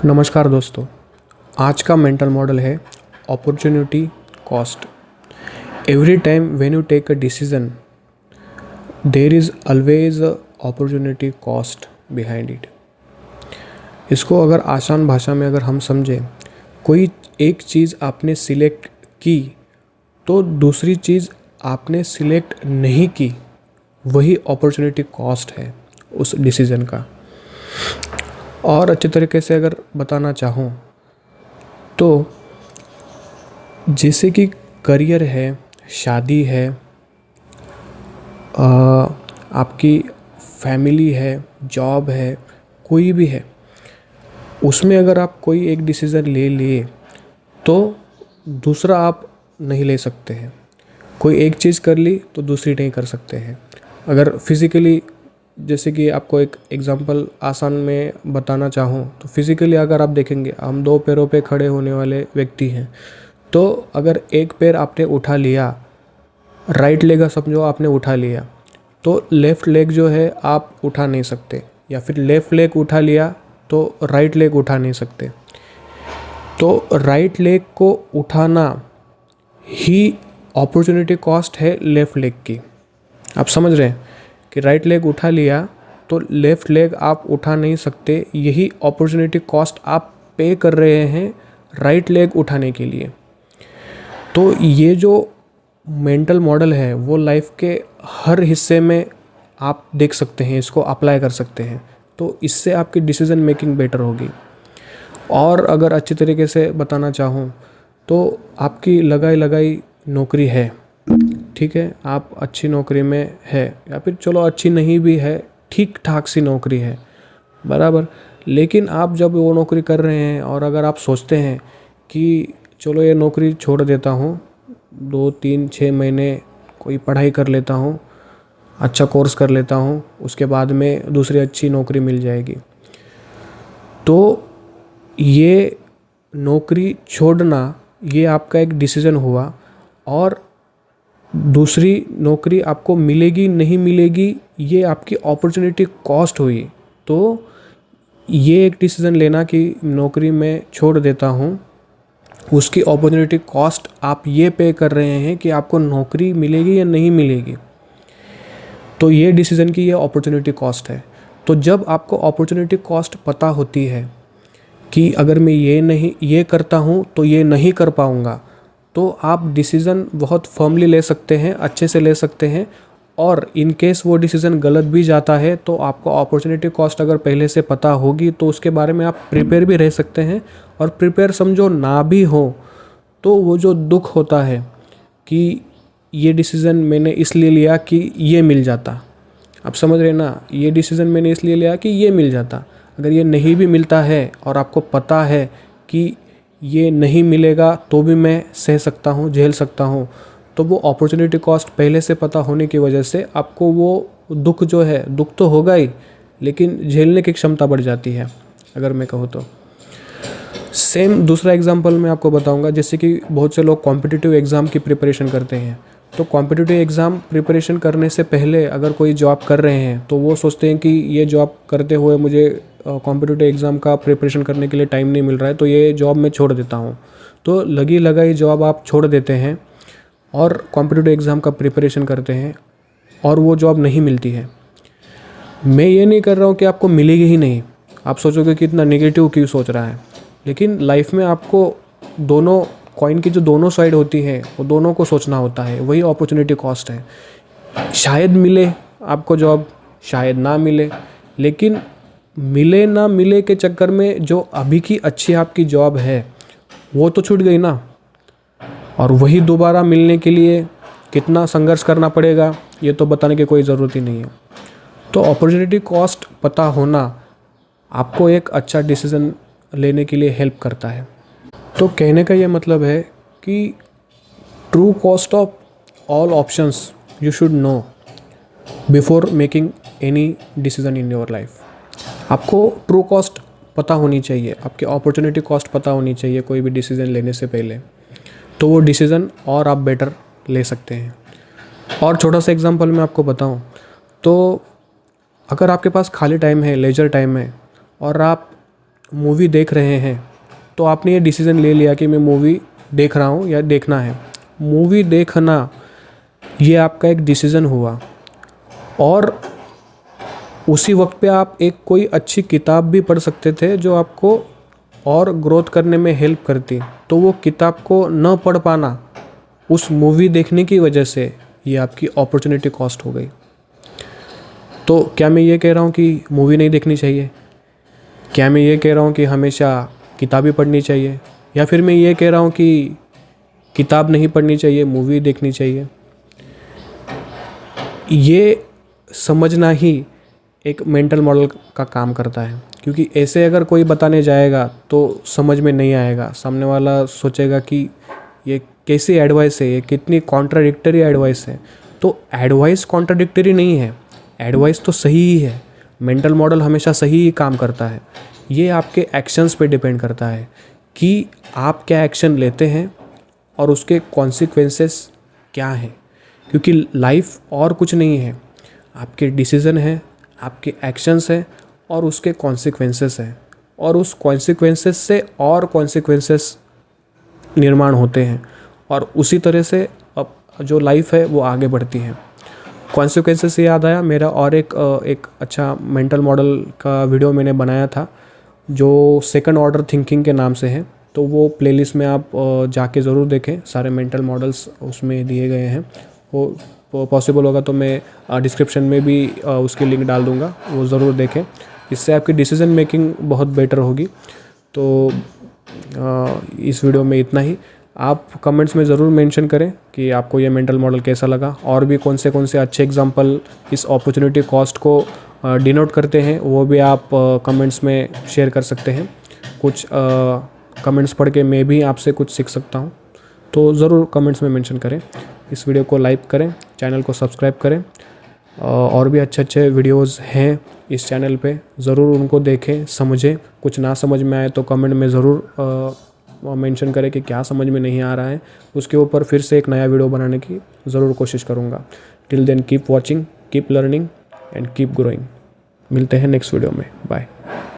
नमस्कार दोस्तों। आज का मेंटल मॉडल है opportunity cost. Every time when you take a decision there is always a opportunity cost behind it. इसको अगर आसान भाषा में अगर हम समझें, कोई एक चीज़ आपने सिलेक्ट की तो दूसरी चीज़ आपने सिलेक्ट नहीं की, वही अपॉर्चुनिटी कॉस्ट है उस डिसीज़न का। और अच्छे तरीके से अगर बताना चाहूँ तो जैसे कि करियर है, शादी है, आपकी फैमिली है, जॉब है, कोई भी है, उसमें अगर आप कोई एक डिसीज़न ले लिए तो दूसरा आप नहीं ले सकते हैं। कोई एक चीज़ कर ली तो दूसरी नहीं कर सकते हैं। अगर फिज़िकली, जैसे कि आपको एक एग्जांपल आसान में बताना चाहूँ तो फिज़िकली अगर आप देखेंगे, हम दो पैरों पे खड़े होने वाले व्यक्ति हैं, तो अगर एक पैर आपने उठा लिया, राइट लेग समझो आपने उठा लिया, तो लेफ़्ट लेग जो है आप उठा नहीं सकते, या फिर लेफ़्ट लेग उठा लिया तो राइट लेग उठा नहीं सकते। तो राइट लेग को उठाना ही अपॉर्चुनिटी कॉस्ट है लेफ़्ट लेग की। आप समझ रहे हैं कि राइट लेग उठा लिया तो लेफ़्ट लेग आप उठा नहीं सकते, यही अपॉर्चुनिटी कॉस्ट आप पे कर रहे हैं राइट लेग उठाने के लिए। तो ये जो मेंटल मॉडल है वो लाइफ के हर हिस्से में आप देख सकते हैं, इसको अप्लाई कर सकते हैं, तो इससे आपकी डिसीज़न मेकिंग बेटर होगी। और अगर अच्छी तरीके से बताना चाहूँ तो आपकी लगाई नौकरी है, ठीक है, आप अच्छी नौकरी में है, या फिर चलो अच्छी नहीं भी है, ठीक ठाक सी नौकरी है, बराबर। लेकिन आप जब वो नौकरी कर रहे हैं और अगर आप सोचते हैं कि चलो ये नौकरी छोड़ देता हूँ, 2-3-6 महीने कोई पढ़ाई कर लेता हूँ, अच्छा कोर्स कर लेता हूँ, उसके बाद में दूसरी अच्छी नौकरी मिल जाएगी, तो ये नौकरी छोड़ना ये आपका एक डिसीज़न हुआ। और दूसरी नौकरी आपको मिलेगी नहीं मिलेगी, ये आपकी अपॉर्चुनिटी कॉस्ट हुई। तो ये एक डिसीज़न लेना कि नौकरी मैं छोड़ देता हूँ, उसकी अपॉर्चुनिटी कॉस्ट आप ये पे कर रहे हैं कि आपको नौकरी मिलेगी या नहीं मिलेगी, तो ये डिसीज़न की ये अपॉर्चुनिटी कॉस्ट है। तो जब आपको अपॉर्चुनिटी कॉस्ट पता होती है कि अगर मैं ये करता हूँ तो ये नहीं कर पाऊँगा, तो आप डिसीज़न बहुत फर्मली ले सकते हैं, अच्छे से ले सकते हैं। और इन केस वो डिसीज़न गलत भी जाता है तो आपको अपॉर्चुनिटी कॉस्ट अगर पहले से पता होगी तो उसके बारे में आप प्रिपेयर भी रह सकते हैं। और प्रिपेयर समझो ना भी हो तो वो जो दुख होता है कि ये डिसीज़न मैंने इसलिए लिया कि ये मिल जाता, आप समझ रहे ना, ये डिसीज़न मैंने इसलिए लिया कि ये मिल जाता, अगर ये नहीं भी मिलता है और आपको पता है कि ये नहीं मिलेगा तो भी मैं सह सकता हूँ, झेल सकता हूँ, तो वो अपॉर्चुनिटी कॉस्ट पहले से पता होने की वजह से आपको वो दुख जो है, दुख तो होगा ही, लेकिन झेलने की क्षमता बढ़ जाती है, अगर मैं कहूँ तो। सेम दूसरा एग्जांपल मैं आपको बताऊंगा, जैसे कि बहुत से लोग कॉम्पिटिटिव एग्ज़ाम की प्रिपरेशन करते हैं, तो कॉम्पिटिटिव एग्ज़ाम प्रिपरेशन करने से पहले अगर कोई जॉब कर रहे हैं तो वो सोचते हैं कि ये जॉब करते हुए मुझे कॉम्पिटिटिव एग्ज़ाम का प्रिपरेशन करने के लिए टाइम नहीं मिल रहा है, तो ये जॉब मैं छोड़ देता हूँ। तो लगी लगाई जॉब आप छोड़ देते हैं और कॉम्पिटिटिव एग्ज़ाम का प्रिपरेशन करते हैं और वो जॉब नहीं मिलती है। मैं ये नहीं कर रहा हूँ कि आपको मिलेगी ही नहीं, आप सोचोगे कि इतना नेगेटिव क्यों सोच रहा है, लेकिन लाइफ में आपको दोनों कॉइन की जो दोनों साइड होती है वो दोनों को सोचना होता है, वही अपॉर्चुनिटी कॉस्ट है। शायद मिले आपको जॉब, शायद ना मिले, लेकिन मिले ना मिले के चक्कर में जो अभी की अच्छी आपकी जॉब है वो तो छूट गई ना, और वही दोबारा मिलने के लिए कितना संघर्ष करना पड़ेगा ये तो बताने की कोई ज़रूरत ही नहीं है। तो अपॉर्चुनिटी कॉस्ट पता होना आपको एक अच्छा डिसीज़न लेने के लिए हेल्प करता है। तो कहने का ये मतलब है कि true cost of all options you should know before making any decision in your life. आपको ट्रू कॉस्ट पता होनी चाहिए, आपकी अपॉर्चुनिटी कॉस्ट पता होनी चाहिए कोई भी डिसीज़न लेने से पहले, तो वो डिसीज़न और आप बेटर ले सकते हैं। और छोटा सा एग्जांपल मैं आपको बताऊं तो अगर आपके पास खाली टाइम है, लेजर टाइम है, और आप मूवी देख रहे हैं तो आपने ये डिसीज़न ले लिया कि मैं मूवी देख रहा हूँ या देखना है। मूवी देखना ये आपका एक डिसीज़न हुआ, और उसी वक्त पे आप एक कोई अच्छी किताब भी पढ़ सकते थे जो आपको और ग्रोथ करने में हेल्प करती। तो वो किताब को न पढ़ पाना उस मूवी देखने की वजह से ये आपकी अपॉर्चुनिटी कॉस्ट हो गई। तो क्या मैं ये कह रहा हूँ कि मूवी नहीं देखनी चाहिए? क्या मैं ये कह रहा हूँ कि हमेशा किताबें पढ़नी चाहिए? या फिर मैं ये कह रहा हूँ कि किताब नहीं पढ़नी चाहिए, मूवी देखनी चाहिए? ये समझना ही एक मेंटल मॉडल का काम करता है, क्योंकि ऐसे अगर कोई बताने जाएगा तो समझ में नहीं आएगा। सामने वाला सोचेगा कि ये कैसी एडवाइस है, ये कितनी कॉन्ट्राडिक्टरी एडवाइस है। तो एडवाइस कॉन्ट्राडिक्टरी नहीं है, एडवाइस तो सही ही है। मेंटल मॉडल हमेशा सही ही काम करता है। ये आपके एक्शंस पे डिपेंड करता है कि आप क्या एक्शन लेते हैं और उसके कॉन्सिक्वेंसेस क्या हैं, क्योंकि लाइफ और कुछ नहीं है, आपके डिसीज़न हैं, आपके एक्शंस हैं और उसके कॉन्सिक्वेंसेस हैं, और उस कॉन्सिक्वेंसेस से और कॉन्सिक्वेंसेस निर्माण होते हैं, और उसी तरह से अब जो लाइफ है वो आगे बढ़ती है। कॉन्सिक्वेंसेस से याद आया, मेरा और एक अच्छा मेंटल मॉडल का वीडियो मैंने बनाया था जो सेकंड ऑर्डर थिंकिंग के नाम से है। तो वो प्लेलिस्ट में आप जाके ज़रूर देखें, सारे मेंटल मॉडल्स उसमें दिए गए हैं। वो पॉसिबल होगा तो मैं डिस्क्रिप्शन में भी उसकी लिंक डाल दूँगा, वो ज़रूर देखें। इससे आपकी डिसीज़न मेकिंग बहुत बेटर होगी। तो इस वीडियो में इतना ही। आप कमेंट्स में ज़रूर मेंशन करें कि आपको ये मेंटल मॉडल कैसा लगा, और भी कौन से अच्छे एग्जांपल इस अपॉर्चुनिटी कॉस्ट को डिनोट करते हैं वो भी आप कमेंट्स में शेयर कर सकते हैं। कुछ कमेंट्स पढ़ के मैं भी आपसे कुछ सीख सकता हूँ, तो ज़रूर कमेंट्स में मेंशन करें। इस वीडियो को लाइक करें, चैनल को सब्सक्राइब करें, और भी अच्छे वीडियोस हैं इस चैनल पे, ज़रूर उनको देखें, समझें। कुछ ना समझ में आए तो कमेंट में ज़रूर मेंशन करें कि क्या समझ में नहीं आ रहा है। उसके ऊपर फिर से एक नया वीडियो बनाने की ज़रूर कोशिश करूँगा। Till then keep watching, keep learning and keep growing. मिलते हैं नेक्स्ट वीडियो में। बाय।